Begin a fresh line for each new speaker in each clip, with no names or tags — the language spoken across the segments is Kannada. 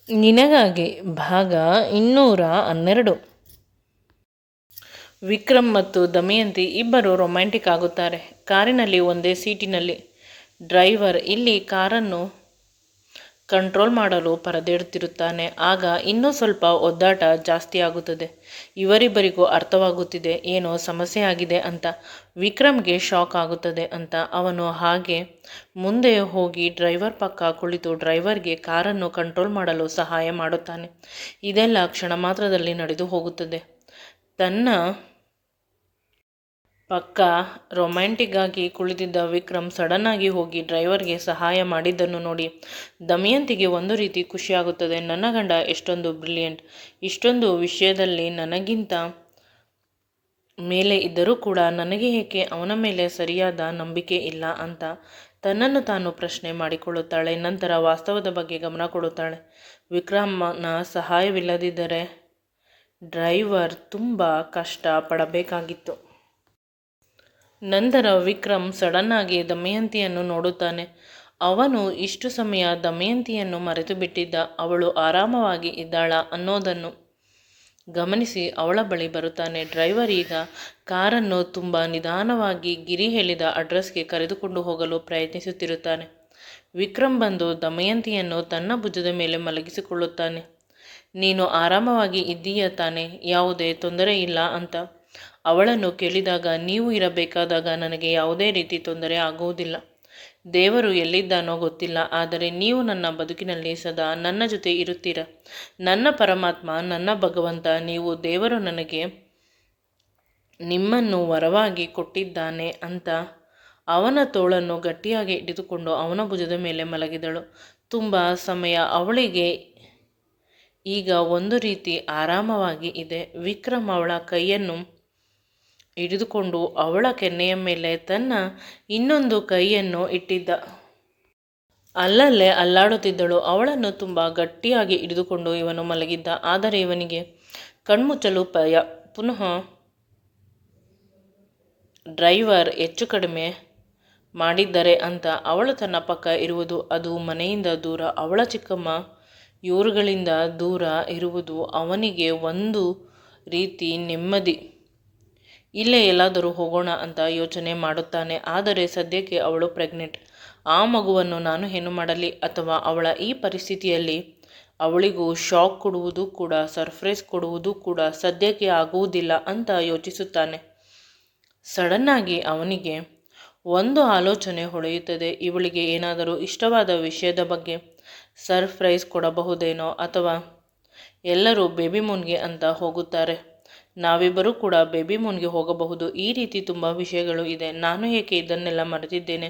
ನಿನಗಾಗಿ ಭಾಗ 212. ವಿಕ್ರಮ್ ಮತ್ತು ದಮಯಂತಿ ಇಬ್ಬರು ರೊಮ್ಯಾಂಟಿಕ್ ಆಗುತ್ತಾರೆ. ಕಾರಿನಲ್ಲಿ ಒಂದೇ ಸೀಟಿನಲ್ಲಿ. ಡ್ರೈವರ್ ಇಲ್ಲಿ ಕಾರನ್ನು ಕಂಟ್ರೋಲ್ ಮಾಡಲು ಪರದಾಡುತ್ತಿರುತ್ತಾನೆ. ಆಗ ಇನ್ನೂ ಸ್ವಲ್ಪ ಒದ್ದಾಟ ಜಾಸ್ತಿ ಆಗುತ್ತದೆ. ಇವರಿಬ್ಬರಿಗೂ ಅರ್ಥವಾಗುತ್ತಿದೆ ಏನೋ ಸಮಸ್ಯೆ ಆಗಿದೆ ಅಂತ. ವಿಕ್ರಮ್ಗೆ ಶಾಕ್ ಆಗುತ್ತದೆ ಅಂತ. ಅವನು ಹಾಗೆ ಮುಂದೆ ಹೋಗಿ ಡ್ರೈವರ್ ಪಕ್ಕ ಕುಳಿತು ಡ್ರೈವರ್ಗೆ ಕಾರನ್ನು ಕಂಟ್ರೋಲ್ ಮಾಡಲು ಸಹಾಯ ಮಾಡುತ್ತಾನೆ. ಇದೆಲ್ಲ ಕ್ಷಣ ಮಾತ್ರದಲ್ಲಿ ನಡೆದು ಹೋಗುತ್ತದೆ. ತನ್ನ ಪಕ್ಕ ರೊಮ್ಯಾಂಟಿಕ್ ಆಗಿ ಕುಳಿತಿದ್ದ ವಿಕ್ರಮ್ ಸಡನ್ ಆಗಿ ಹೋಗಿ ಡ್ರೈವರ್ಗೆ ಸಹಾಯ ಮಾಡಿದ್ದನ್ನು ನೋಡಿ ದಮಯಂತಿಗೆ ಒಂದು ರೀತಿ ಖುಷಿಯಾಗುತ್ತದೆ. ನನ್ನ ಗಂಡ ಎಷ್ಟೊಂದು ಬ್ರಿಲಿಯಂಟ್, ಇಷ್ಟೊಂದು ವಿಷಯದಲ್ಲಿ ನನಗಿಂತ ಮೇಲೆ ಇದ್ದರೂ ಕೂಡ ನನಗೆ ಏಕೆ ಅವನ ಮೇಲೆ ಸರಿಯಾದ ನಂಬಿಕೆ ಇಲ್ಲ ಅಂತ ತನ್ನನ್ನು ತಾನು ಪ್ರಶ್ನೆ ಮಾಡಿಕೊಳ್ಳುತ್ತಾಳೆ. ನಂತರ ವಾಸ್ತವದ ಬಗ್ಗೆ ಗಮನ ಕೊಡುತ್ತಾಳೆ. ವಿಕ್ರಮನ ಸಹಾಯವಿಲ್ಲದಿದ್ದರೆ ಡ್ರೈವರ್ ತುಂಬ ಕಷ್ಟ ಪಡಬೇಕಾಗಿತ್ತು. ನಂತರ ವಿಕ್ರಮ್ ಸಡನ್ ಆಗಿ ದಮಯಂತಿಯನ್ನು ನೋಡುತ್ತಾನೆ. ಅವನು ಇಷ್ಟು ಸಮಯ ದಮಯಂತಿಯನ್ನು ಮರೆತು ಬಿಟ್ಟಿದ್ದ. ಅವಳು ಆರಾಮವಾಗಿ ಇದ್ದಾಳ ಅನ್ನೋದನ್ನು ಗಮನಿಸಿ ಅವಳ ಬಳಿ ಬರುತ್ತಾನೆ. ಡ್ರೈವರ್ ಈಗ ಕಾರನ್ನು ತುಂಬ ನಿಧಾನವಾಗಿ ಗಿರಿ ಹೇಳಿದ ಅಡ್ರೆಸ್ಗೆ ಕರೆದುಕೊಂಡು ಹೋಗಲು ಪ್ರಯತ್ನಿಸುತ್ತಿರುತ್ತಾನೆ. ವಿಕ್ರಮ್ ಬಂದು ದಮಯಂತಿಯನ್ನು ತನ್ನ ಭುಜದ ಮೇಲೆ ಮಲಗಿಸಿಕೊಳ್ಳುತ್ತಾನೆ. ನೀನು ಆರಾಮವಾಗಿ ಇದ್ದೀಯ ತಾನೆ, ಯಾವುದೇ ತೊಂದರೆ ಇಲ್ಲ ಅಂತ ಅವಳನ್ನು ಕೇಳಿದಾಗ, ನೀವು ಇರಬೇಕಾದಾಗ ನನಗೆ ಯಾವುದೇ ರೀತಿ ತೊಂದರೆ ಆಗುವುದಿಲ್ಲ. ದೇವರು ಎಲ್ಲಿದ್ದಾನೋ ಗೊತ್ತಿಲ್ಲ, ಆದರೆ ನೀವು ನನ್ನ ಬದುಕಿನಲ್ಲಿ ಸದಾ ನನ್ನ ಜೊತೆ ಇರುತ್ತೀರ. ನನ್ನ ಪರಮಾತ್ಮ, ನನ್ನ ಭಗವಂತ, ನೀವು ದೇವರು ನನಗೆ ನಿಮ್ಮನ್ನು ವರವಾಗಿ ಕೊಟ್ಟಿದ್ದಾನೆ ಅಂತ ಅವನ ತೋಳನ್ನು ಗಟ್ಟಿಯಾಗಿ ಹಿಡಿದುಕೊಂಡು ಅವನ ಭುಜದ ಮೇಲೆ ಮಲಗಿದಳು. ತುಂಬ ಸಮಯ ಅವಳಿಗೆ ಈಗ ಒಂದು ರೀತಿ ಆರಾಮವಾಗಿ ಇದೆ. ವಿಕ್ರಮ್ ಅವಳ ಕೈಯನ್ನು ಹಿಡಿದುಕೊಂಡು ಅವಳ ಕೆನ್ನೆಯ ಮೇಲೆ ತನ್ನ ಇನ್ನೊಂದು ಕೈಯನ್ನು ಇಟ್ಟಿದ್ದ. ಅಲ್ಲಲ್ಲೇ ಅಲ್ಲಾಡುತ್ತಿದ್ದಳು. ಅವಳನ್ನು ತುಂಬ ಗಟ್ಟಿಯಾಗಿ ಹಿಡಿದುಕೊಂಡು ಇವನು ಮಲಗಿದ್ದ. ಆದರೆ ಇವನಿಗೆ ಕಣ್ಮುಚ್ಚಲು ಭಯ. ಪುನಃ ಡ್ರೈವರ್ ಹೆಚ್ಚು ಕಡಿಮೆ ಮಾಡಿದ್ದರೆ ಅಂತ ಅವಳು ತನ್ನ ಪಕ್ಕ ಇರುವುದು, ಅದು ಮನೆಯಿಂದ ದೂರ, ಅವಳ ಚಿಕ್ಕಮ್ಮ ಇವರುಗಳಿಂದ ದೂರ ಇರುವುದು ಅವನಿಗೆ ಒಂದು ರೀತಿ ನೆಮ್ಮದಿ. ಇಲ್ಲೇ ಎಲ್ಲಾದರೂ ಹೋಗೋಣ ಅಂತ ಯೋಚನೆ ಮಾಡುತ್ತಾನೆ. ಆದರೆ ಸದ್ಯಕ್ಕೆ ಅವಳು ಪ್ರೆಗ್ನೆಂಟ್. ಆ ಮಗುವನ್ನು ನಾನು ಏನು ಮಾಡಲಿ? ಅಥವಾ ಅವಳ ಈ ಪರಿಸ್ಥಿತಿಯಲ್ಲಿ ಅವಳಿಗೂ ಶಾಕ್ ಕೊಡುವುದು ಕೂಡ, ಸರ್ಪ್ರೈಸ್ ಕೊಡುವುದು ಕೂಡ ಸದ್ಯಕ್ಕೆ ಆಗುವುದಿಲ್ಲ ಅಂತ ಯೋಚಿಸುತ್ತಾನೆ. ಸಡನ್ನಾಗಿ ಅವನಿಗೆ ಒಂದು ಆಲೋಚನೆ ಹೊಳೆಯುತ್ತದೆ. ಇವಳಿಗೆ ಏನಾದರೂ ಇಷ್ಟವಾದ ವಿಷಯದ ಬಗ್ಗೆ ಸರ್ಪ್ರೈಸ್ ಕೊಡಬಹುದೇನೋ, ಅಥವಾ ಎಲ್ಲರೂ ಬೇಬಿ ಮೂನ್ಗೆ ಅಂತ ಹೋಗುತ್ತಾರೆ, ನಾವಿಬ್ಬರೂ ಕೂಡ ಬೇಬಿ ಮೂನ್ಗೆ ಹೋಗಬಹುದು. ಈ ರೀತಿ ತುಂಬ ವಿಷಯಗಳು ಇದೆ. ನಾನು ಏಕೆ ಇದನ್ನೆಲ್ಲ ಮರೆತಿದ್ದೇನೆ?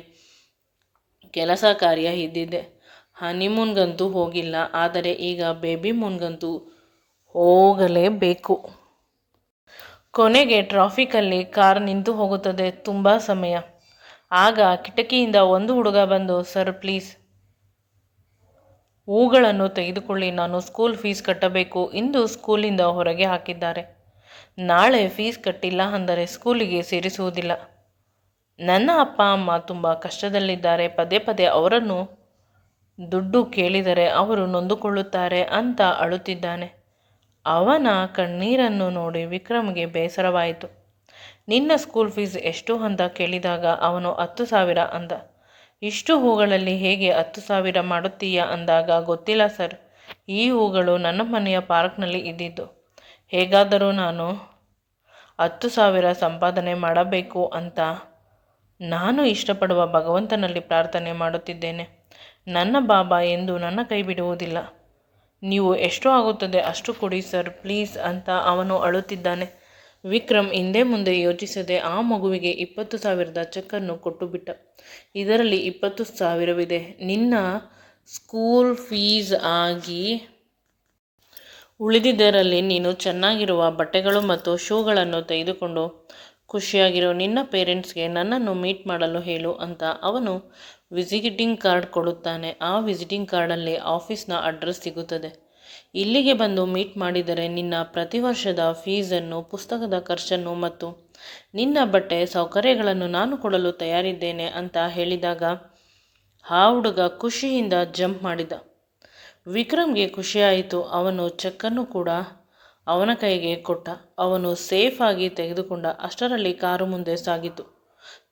ಕೆಲಸ ಕಾರ್ಯ ಇದ್ದಿದ್ದೆ. ಹನಿಮೂನ್ಗಂತೂ ಹೋಗಿಲ್ಲ, ಆದರೆ ಈಗ ಬೇಬಿ ಮೂನ್ಗಂತೂ ಹೋಗಲೇಬೇಕು. ಕೊನೆಗೆ ಟ್ರಾಫಿಕಲ್ಲಿ ಕಾರ್ ನಿಂತು ಹೋಗುತ್ತದೆ. ತುಂಬ ಸಮಯ. ಆಗ ಕಿಟಕಿಯಿಂದ ಒಂದು ಹುಡುಗ ಬಂದು, ಸರ್ ಪ್ಲೀಸ್ ಹೂಗಳನ್ನು ತೆಗೆದುಕೊಳ್ಳಿ, ನಾನು ಸ್ಕೂಲ್ ಫೀಸ್ ಕಟ್ಟಬೇಕು. ಇಂದು ಸ್ಕೂಲಿಂದ ಹೊರಗೆ ಹಾಕಿದ್ದಾರೆ. ನಾಳೆ ಫೀಸ್ ಕಟ್ಟಿಲ್ಲ ಅಂದರೆ ಸ್ಕೂಲಿಗೆ ಸೇರಿಸುವುದಿಲ್ಲ. ನನ್ನ ಅಪ್ಪ ಅಮ್ಮ ತುಂಬ ಕಷ್ಟದಲ್ಲಿದ್ದಾರೆ. ಪದೇ ಪದೇ ಅವರನ್ನು ದುಡ್ಡು ಕೇಳಿದರೆ ಅವರು ನೊಂದುಕೊಳ್ಳುತ್ತಾರೆ ಅಂತ ಅಳುತ್ತಿದ್ದಾನೆ. ಅವನ ಕಣ್ಣೀರನ್ನು ನೋಡಿ ವಿಕ್ರಮ್ಗೆ ಬೇಸರವಾಯಿತು. ನಿನ್ನ ಸ್ಕೂಲ್ ಫೀಸ್ ಎಷ್ಟು ಅಂತ ಕೇಳಿದಾಗ ಅವನು 10,000 ಅಂದ. ಇಷ್ಟು ಹೂಗಳಲ್ಲಿ ಹೇಗೆ 10,000 ಮಾಡುತ್ತೀಯಾ ಅಂದಾಗ, ಗೊತ್ತಿಲ್ಲ ಸರ್, ಈ ಹೂಗಳು ನನ್ನ ಮನೆಯ ಪಾರ್ಕ್ನಲ್ಲಿ ಇದ್ದಿದ್ದು. ಹೇಗಾದರೂ ನಾನು 10,000 ಸಂಪಾದನೆ ಮಾಡಬೇಕು ಅಂತ ನಾನು ಇಷ್ಟಪಡುವ ಭಗವಂತನಲ್ಲಿ ಪ್ರಾರ್ಥನೆ ಮಾಡುತ್ತಿದ್ದೇನೆ. ನನ್ನ ಬಾಬಾ ಎಂದು ನನ್ನ ಕೈ ಬಿಡುವುದಿಲ್ಲ. ನೀವು ಎಷ್ಟು ಆಗುತ್ತದೆ ಅಷ್ಟು ಕೊಡಿ ಸರ್ ಪ್ಲೀಸ್ ಅಂತ ಅವನು ಅಳುತ್ತಿದ್ದಾನೆ. ವಿಕ್ರಮ್ ಹಿಂದೆ ಮುಂದೆ ಯೋಚಿಸದೆ ಆ ಮಗುವಿಗೆ 20,000ದ ಚೆಕ್ಕನ್ನು ಕೊಟ್ಟು ಬಿಟ್ಟ. ಇದರಲ್ಲಿ 20,000ವಿದೆ. ನಿನ್ನ ಸ್ಕೂಲ್ ಫೀಸ್ ಆಗಿ ಉಳಿದಿದ್ದರಲ್ಲಿ ನೀನು ಚೆನ್ನಾಗಿರುವ ಬಟ್ಟೆಗಳು ಮತ್ತು ಶೂಗಳನ್ನು ತೆಗೆದುಕೊಂಡು ಖುಷಿಯಾಗಿರೋ. ನಿನ್ನ ಪೇರೆಂಟ್ಸ್ಗೆ ನನ್ನನ್ನು ಮೀಟ್ ಮಾಡಲು ಹೇಳು ಅಂತ ಅವನು ವಿಸಿಟಿಂಗ್ ಕಾರ್ಡ್ ಕೊಡುತ್ತಾನೆ. ಆ ವಿಸಿಟಿಂಗ್ ಕಾರ್ಡಲ್ಲಿ ಆಫೀಸ್ನ ಅಡ್ರೆಸ್ ಸಿಗುತ್ತದೆ. ಇಲ್ಲಿಗೆ ಬಂದು ಮೀಟ್ ಮಾಡಿದರೆ ನಿನ್ನ ಪ್ರತಿ ವರ್ಷದ ಫೀಸನ್ನು, ಪುಸ್ತಕದ ಖರ್ಚನ್ನು ಮತ್ತು ನಿನ್ನ ಬಟ್ಟೆ ಸೌಕರ್ಯಗಳನ್ನು ನಾನು ಕೊಡಲು ತಯಾರಿದ್ದೇನೆ ಅಂತ ಹೇಳಿದಾಗ ಆ ಹುಡುಗ ಖುಷಿಯಿಂದ ಜಂಪ್ ಮಾಡಿದ. ವಿಕ್ರಮ್ಗೆ ಖುಷಿಯಾಯಿತು. ಅವನು ಚೆಕ್ಕನ್ನು ಕೂಡ ಅವನ ಕೈಗೆ ಕೊಟ್ಟ. ಅವನು ಸೇಫ್ ಆಗಿ ತೆಗೆದುಕೊಂಡ. ಅಷ್ಟರಲ್ಲಿ ಕಾರು ಮುಂದೆ ಸಾಗಿತು.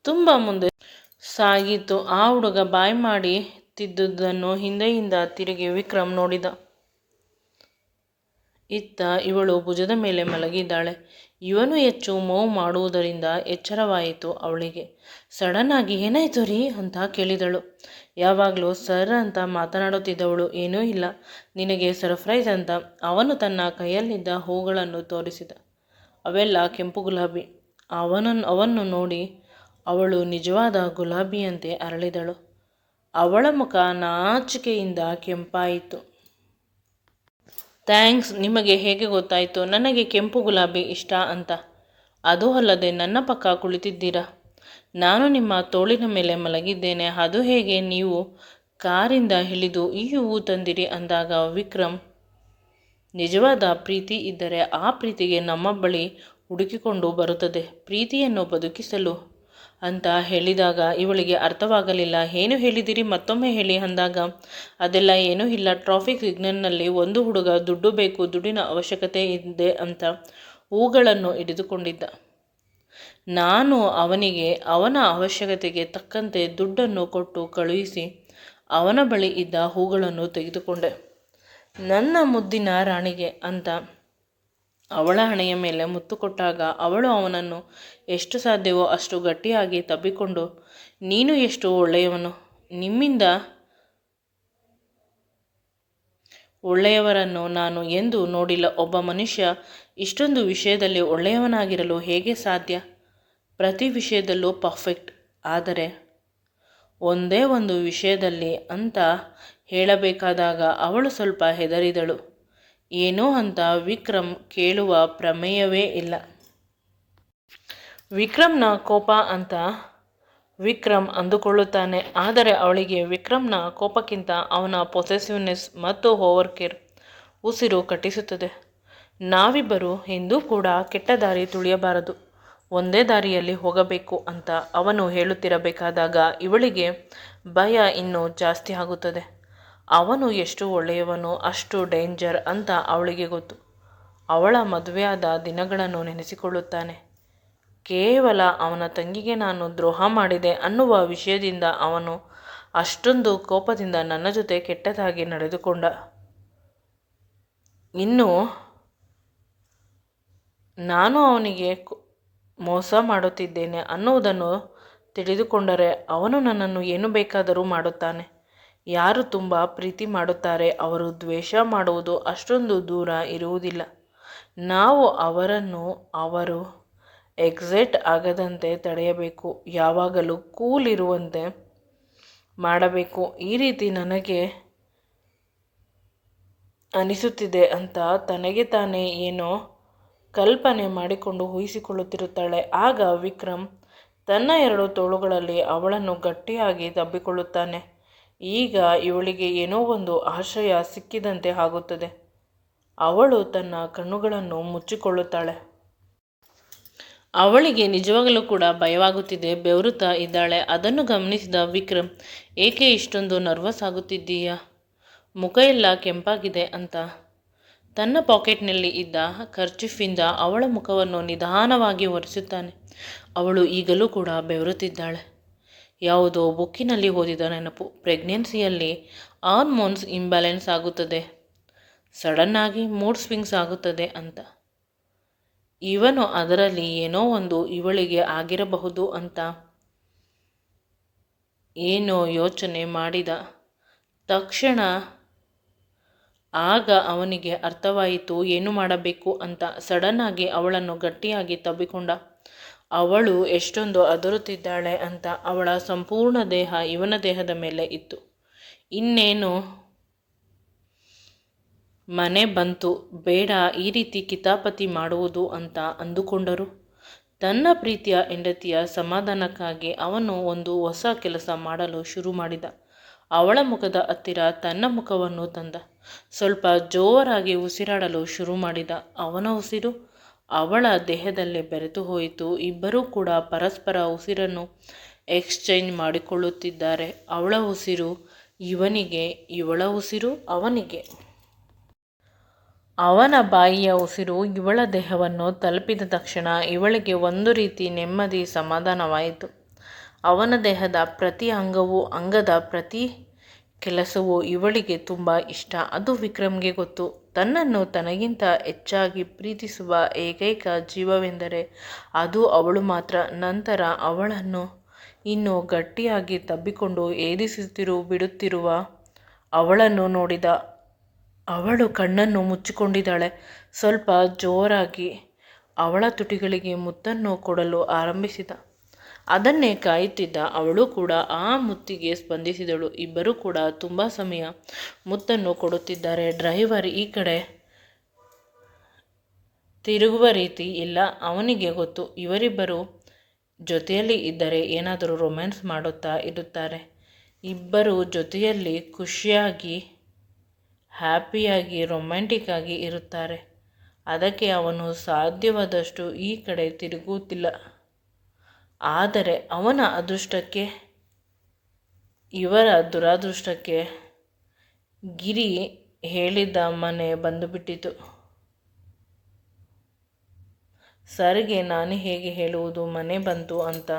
ತುಂಬ ಮುಂದೆ ಸಾಗಿತು. ಆ ಹುಡುಗ ಬಾಯ್ ಮಾಡಿ ತಿದ್ದುದನ್ನು ಹಿಂದೆಯಿಂದ ತಿರುಗಿ ವಿಕ್ರಮ್ ನೋಡಿದ. ಇತ್ತ ಇವಳು ಭುಜದ ಮೇಲೆ ಮಲಗಿದ್ದಾಳೆ. ಇವನು ಹೆಚ್ಚು ಮೂವ್ ಮಾಡುವುದರಿಂದ ಎಚ್ಚರವಾಯಿತು ಅವಳಿಗೆ. ಸಡನ್ ಆಗಿ ಏನಾಯ್ತು ರೀ ಅಂತ ಕೇಳಿದಳು. ಯಾವಾಗಲೂ ಸರ್ ಅಂತ ಮಾತನಾಡುತ್ತಿದ್ದವಳು ಏನೂ ಇಲ್ಲ, ನಿನಗೆ ಸರ್ಪ್ರೈಸ್ ಅಂತ. ಅವನು ತನ್ನ ಕೈಯಲ್ಲಿದ್ದ ಹೂಗಳನ್ನು ತೋರಿಸಿದ. ಅವೆಲ್ಲ ಕೆಂಪು ಗುಲಾಬಿ. ಅವನ್ನು ನೋಡಿ ಅವಳು ನಿಜವಾದ ಗುಲಾಬಿಯಂತೆ ಅರಳಿದಳು. ಅವಳ ಮುಖ ನಾಚಿಕೆಯಿಂದ ಕೆಂಪಾಯಿತು. ಥ್ಯಾಂಕ್ಸ್, ನಿಮಗೆ ಹೇಗೆ ಗೊತ್ತಾಯಿತು ನನಗೆ ಕೆಂಪು ಗುಲಾಬಿ ಇಷ್ಟ ಅಂತ? ಅದೂ ಅಲ್ಲದೆ ನನ್ನ ಪಕ್ಕ ಕುಳಿತಿದ್ದೀರಾ. ನಾನು ನಿಮ್ಮ ತೋಳಿನ ಮೇಲೆ ಮಲಗಿದ್ದೇನೆ. ಅದು ಹೇಗೆ ನೀವು ಕಾರಿಂದ ಇಳಿದು ಈ ಹೂವು ತಂದಿರಿ ಅಂದಾಗ ವಿಕ್ರಮ್, ನಿಜವಾದ ಪ್ರೀತಿ ಇದ್ದರೆ ಆ ಪ್ರೀತಿಗೆ ನಮ್ಮ ಬಳಿ ಹುಡುಕಿಕೊಂಡು ಬರುತ್ತದೆ, ಪ್ರೀತಿಯನ್ನು ಬದುಕಿಸಲು ಅಂತ ಹೇಳಿದಾಗ ಇವಳಿಗೆ ಅರ್ಥವಾಗಲಿಲ್ಲ. ಏನು ಹೇಳಿದಿರಿ, ಮತ್ತೊಮ್ಮೆ ಹೇಳಿ ಅಂದಾಗ ಅದೆಲ್ಲ ಏನೂ ಇಲ್ಲ, ಟ್ರಾಫಿಕ್ ಸಿಗ್ನಲ್ನಲ್ಲಿ ಒಂದು ಹುಡುಗ ದುಡ್ಡು ಬೇಕು, ದುಡ್ಡಿನ ಅವಶ್ಯಕತೆ ಇದೆ ಅಂತ ಹೂಗಳನ್ನು ಹಿಡಿದುಕೊಂಡಿದ್ದ. ನಾನು ಅವನಿಗೆ ಅವನ ಅವಶ್ಯಕತೆಗೆ ತಕ್ಕಂತೆ ದುಡ್ಡನ್ನು ಕೊಟ್ಟು ಕಳುಹಿಸಿ ಅವನ ಬಳಿ ಇದ್ದ ಹೂಗಳನ್ನು ತೆಗೆದುಕೊಂಡೆ. ನನ್ನ ಮುದ್ದಿನ ರಾಣಿಗೆ ಅಂತ ಅವಳ ಹಣೆಯ ಮೇಲೆ ಮುತ್ತು ಕೊಟ್ಟಾಗ ಅವಳು ಅವನನ್ನು ಎಷ್ಟು ಸಾಧ್ಯವೋ ಅಷ್ಟು ಗಟ್ಟಿಯಾಗಿ ತಬ್ಬಿಕೊಂಡು, ನೀನು ಎಷ್ಟು ಒಳ್ಳೆಯವನು, ನಿಮ್ಮಿಂದ ಒಳ್ಳೆಯವರನ್ನು ನಾನು ಎಂದೂ ನೋಡಿಲ್ಲ. ಒಬ್ಬ ಮನುಷ್ಯ ಇಷ್ಟೊಂದು ವಿಷಯದಲ್ಲಿ ಒಳ್ಳೆಯವನಾಗಿರಲು ಹೇಗೆ ಸಾಧ್ಯ? ಪ್ರತಿ ವಿಷಯದಲ್ಲೂ ಪರ್ಫೆಕ್ಟ್. ಆದರೆ ಒಂದೇ ಒಂದು ವಿಷಯದಲ್ಲಿ ಅಂತ ಹೇಳಬೇಕಾದಾಗ ಅವಳು ಸ್ವಲ್ಪ ಹೆದರಿದಳು. ಏನೋ ಅಂತ ವಿಕ್ರಮ್ ಕೇಳುವ ಪ್ರಮೇಯವೇ ಇಲ್ಲ. ವಿಕ್ರಮ್ನ ಕೋಪ ಅಂತ ವಿಕ್ರಮ್ ಅಂದುಕೊಳ್ಳುತ್ತಾನೆ. ಆದರೆ ಅವಳಿಗೆ ವಿಕ್ರಮ್ನ ಕೋಪಕ್ಕಿಂತ ಅವನ ಪೊಸೆಸಿವ್ನೆಸ್ ಮತ್ತು ಓವರ್ ಕೇರ್ ಉಸಿರು ಕಟ್ಟಿಸುತ್ತದೆ. ನಾವಿಬ್ಬರು ಎಂದೂ ಕೂಡ ಕೆಟ್ಟ ದಾರಿ ತುಳಿಯಬಾರದು, ಒಂದೇ ದಾರಿಯಲ್ಲಿ ಹೋಗಬೇಕು ಅಂತ ಅವನು ಹೇಳುತ್ತಿರಬೇಕಾದಾಗ ಇವಳಿಗೆ ಭಯ ಇನ್ನೂ ಜಾಸ್ತಿ ಆಗುತ್ತದೆ. ಅವನು ಎಷ್ಟು ಒಳ್ಳೆಯವನು, ಅಷ್ಟು ಡೇಂಜರ್ ಅಂತ ಅವಳಿಗೆ ಗೊತ್ತು. ಅವಳ ಮದುವೆಯಾದ ದಿನಗಳನ್ನು ನೆನೆಸಿಕೊಳ್ಳುತ್ತಾನೆ. ಕೇವಲ ಅವನ ತಂಗಿಗೆ ನಾನು ದ್ರೋಹ ಮಾಡಿದೆ ಅನ್ನುವ ವಿಷಯದಿಂದ ಅವನು ಅಷ್ಟೊಂದು ಕೋಪದಿಂದ ನನ್ನ ಜೊತೆ ಕೆಟ್ಟದಾಗಿ ನಡೆದುಕೊಂಡ. ಇನ್ನು ನಾನು ಅವನಿಗೆ ಮೋಸ ಮಾಡುತ್ತಿದ್ದೇನೆ ಅನ್ನುವುದನ್ನು ತಿಳಿದುಕೊಂಡರೆ ಅವನು ನನ್ನನ್ನು ಏನು ಬೇಕಾದರೂ ಮಾಡುತ್ತಾನೆ. ಯಾರು ತುಂಬ ಪ್ರೀತಿ ಮಾಡುತ್ತಾರೆ ಅವರು ದ್ವೇಷ ಮಾಡುವುದು ಅಷ್ಟೊಂದು ದೂರ ಇರುವುದಿಲ್ಲ. ನಾವು ಅವರನ್ನು ಅವರು ಎಕ್ಸೈಟ್ ಆಗದಂತೆ ತಡೆಯಬೇಕು, ಯಾವಾಗಲೂ ಕೂಲ್ ಇರುವಂತೆ ಮಾಡಬೇಕು. ಈ ರೀತಿ ನನಗೆ ಅನಿಸುತ್ತಿದೆ ಅಂತ ತನಗೆ ತಾನೇ ಏನೋ ಕಲ್ಪನೆ ಮಾಡಿಕೊಂಡು ಊಹಿಸಿಕೊಳ್ಳುತ್ತಿರುತ್ತಾಳೆ. ಆಗ ವಿಕ್ರಮ್ ತನ್ನ ಎರಡು ತೋಳುಗಳಲ್ಲಿ ಅವಳನ್ನು ಗಟ್ಟಿಯಾಗಿ ತಬ್ಬಿಕೊಳ್ಳುತ್ತಾನೆ. ಈಗ ಇವಳಿಗೆ ಏನೋ ಒಂದು ಆಶ್ರಯ ಸಿಕ್ಕಿದಂತೆ ಆಗುತ್ತದೆ. ಅವಳು ತನ್ನ ಕಣ್ಣುಗಳನ್ನು ಮುಚ್ಚಿಕೊಳ್ಳುತ್ತಾಳೆ. ಅವಳಿಗೆ ನಿಜವಾಗಲೂ ಕೂಡ ಭಯವಾಗುತ್ತಿದೆ, ಬೆವರುತ್ತಾ ಇದ್ದಾಳೆ. ಅದನ್ನು ಗಮನಿಸಿದ ವಿಕ್ರಮ್, ಏಕೆ ಇಷ್ಟೊಂದು ನರ್ವಸ್ ಆಗುತ್ತಿದ್ದೀಯಾ, ಮುಖ ಎಲ್ಲ ಕೆಂಪಾಗಿದೆ ಅಂತ ತನ್ನ ಪಾಕೆಟ್ನಲ್ಲಿ ಇದ್ದ ಕರ್ಚಿಫಿಂದ ಅವಳ ಮುಖವನ್ನು ನಿಧಾನವಾಗಿ ಒರೆಸುತ್ತಾನೆ. ಅವಳು ಈಗಲೂ ಕೂಡ ಬೆವರುತ್ತಿದ್ದಾಳೆ. ಯಾವುದೋ ಬುಕ್ಕಿನಲ್ಲಿ ಓದಿದ ನೆನಪು, ಪ್ರೆಗ್ನೆನ್ಸಿಯಲ್ಲಿ ಹಾರ್ಮೋನ್ಸ್ ಇಂಬ್ಯಾಲೆನ್ಸ್ ಆಗುತ್ತದೆ, ಸಡನ್ನಾಗಿ ಮೂಡ್ ಸ್ವಿಂಗ್ಸ್ ಆಗುತ್ತದೆ ಅಂತ. ಇವನು ಅದರಲ್ಲಿ ಏನೋ ಒಂದು ಇವಳಿಗೆ ಆಗಿರಬಹುದು ಅಂತ ಏನೋ ಯೋಚನೆ ಮಾಡಿದ ತಕ್ಷಣ ಆಗ ಅವನಿಗೆ ಅರ್ಥವಾಯಿತು ಏನು ಮಾಡಬೇಕು ಅಂತ. ಸಡನ್ನಾಗಿ ಅವಳನ್ನು ಗಟ್ಟಿಯಾಗಿ ತಬ್ಬಿಕೊಂಡ. ಅವಳು ಎಷ್ಟೊಂದು ಅದರುತ್ತಿದ್ದಾಳೆ ಅಂತ. ಅವಳ ಸಂಪೂರ್ಣ ದೇಹ ಇವನ ದೇಹದ ಮೇಲೆ ಇತ್ತು. ಇನ್ನೇನು ಮನೆ ಬಂತು, ಬೇಡ ಈ ರೀತಿ ಕಿತಾಪತಿ ಮಾಡುವುದು ಅಂತ ಅಂದುಕೊಂಡರು. ತನ್ನ ಪ್ರೀತಿಯ ಹೆಂಡತಿಯ ಸಮಾಧಾನಕ್ಕಾಗಿ ಅವನು ಒಂದು ಹೊಸ ಕೆಲಸ ಮಾಡಲು ಶುರು ಮಾಡಿದ. ಅವಳ ಮುಖದ ಹತ್ತಿರ ತನ್ನ ಮುಖವನ್ನು ತಂದ. ಸ್ವಲ್ಪ ಜೋರಾಗಿ ಉಸಿರಾಡಲು ಶುರು ಮಾಡಿದ. ಅವನ ಉಸಿರು ಅವಳ ದೇಹದಲ್ಲಿ ಬೆರೆತು ಹೋಯಿತು. ಇಬ್ಬರೂ ಕೂಡ ಪರಸ್ಪರ ಉಸಿರನ್ನು ಎಕ್ಸ್ಚೇಂಜ್ ಮಾಡಿಕೊಳ್ಳುತ್ತಿದ್ದಾರೆ. ಅವಳ ಉಸಿರು ಇವನಿಗೆ ಇವಳ ಉಸಿರು ಅವನಿಗೆ. ಅವನ ಬಾಯಿಯ ಉಸಿರು ಇವಳ ದೇಹವನ್ನು ತಲುಪಿದ ತಕ್ಷಣ ಇವಳಿಗೆ ಒಂದು ರೀತಿ ನೆಮ್ಮದಿ, ಸಮಾಧಾನವಾಯಿತು. ಅವನ ದೇಹದ ಪ್ರತಿ ಅಂಗದ ಪ್ರತಿ ಕೆಲಸವೂ ಇವಳಿಗೆ ತುಂಬ ಇಷ್ಟ. ಅದು ವಿಕ್ರಮ್ಗೆ ಗೊತ್ತು. ತನ್ನನ್ನು ತನಗಿಂತ ಹೆಚ್ಚಾಗಿ ಪ್ರೀತಿಸುವ ಏಕೈಕ ಜೀವವೆಂದರೆ ಅದು ಅವಳು ಮಾತ್ರ. ನಂತರ ಅವಳನ್ನು ಇನ್ನೂ ಗಟ್ಟಿಯಾಗಿ ತಬ್ಬಿಕೊಂಡು ಬಿಡುತ್ತಿರುವ ಅವಳನ್ನು ನೋಡಿದ. ಅವಳು ಕಣ್ಣನ್ನು ಮುಚ್ಚಿಕೊಂಡಿದ್ದಾಳೆ. ಸ್ವಲ್ಪ ಜೋರಾಗಿ ಅವಳ ತುಟಿಗಳಿಗೆ ಮುತ್ತನ್ನು ಕೊಡಲು ಆರಂಭಿಸಿದ. ಅದನ್ನೇ ಕಾಯುತ್ತಿದ್ದ ಅವಳು ಕೂಡ ಆ ಮುತ್ತಿಗೆ ಸ್ಪಂದಿಸಿದಳು. ಇಬ್ಬರೂ ಕೂಡ ತುಂಬ ಸಮಯ ಮುತ್ತನ್ನು ಕೊಡುತ್ತಿದ್ದಾರೆ. ಡ್ರೈವರ್ ಈ ಕಡೆ ತಿರುಗುವ ರೀತಿ ಇಲ್ಲ. ಅವನಿಗೆ ಗೊತ್ತು, ಇವರಿಬ್ಬರು ಜೊತೆಯಲ್ಲಿ ಇದ್ದರೆ ಏನಾದರೂ ರೊಮ್ಯಾನ್ಸ್ ಮಾಡುತ್ತಾ ಇರುತ್ತಾರೆ. ಇಬ್ಬರು ಜೊತೆಯಲ್ಲಿ ಖುಷಿಯಾಗಿ, ಹ್ಯಾಪಿಯಾಗಿ, ರೊಮ್ಯಾಂಟಿಕ್ ಆಗಿ ಇರುತ್ತಾರೆ. ಅದಕ್ಕೆ ಅವನು ಸಾಧ್ಯವಾದಷ್ಟು ಈ ಕಡೆ ತಿರುಗುತ್ತಿಲ್ಲ. ಆದರೆ ಅವನ ಅದೃಷ್ಟಕ್ಕೆ, ಇವರ ದುರಾದೃಷ್ಟಕ್ಕೆ ಗಿರಿ ಹೇಳಿದ್ದ ಮನೆ ಬಂದುಬಿಟ್ಟಿತು. ಸರ್ಗೆ ನಾನು ಹೇಗೆ ಹೇಳುವುದು ಮನೆ ಬಂತು ಅಂತ.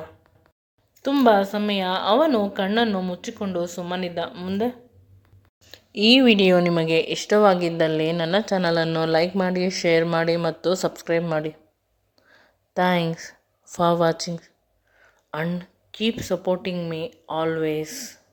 ತುಂಬ ಸಮಯ ಅವನು ಕಣ್ಣನ್ನು ಮುಚ್ಚಿಕೊಂಡು ಸುಮ್ಮನಿದ್ದ. ಮುಂದೆ ಈ ವಿಡಿಯೋ ನಿಮಗೆ ಇಷ್ಟವಾಗಿದ್ದಲ್ಲಿ ನನ್ನ ಚಾನಲನ್ನು ಲೈಕ್ ಮಾಡಿ, ಶೇರ್ ಮಾಡಿ ಮತ್ತು ಸಬ್ಸ್ಕ್ರೈಬ್ ಮಾಡಿ. Thanks for watching and keep supporting me always.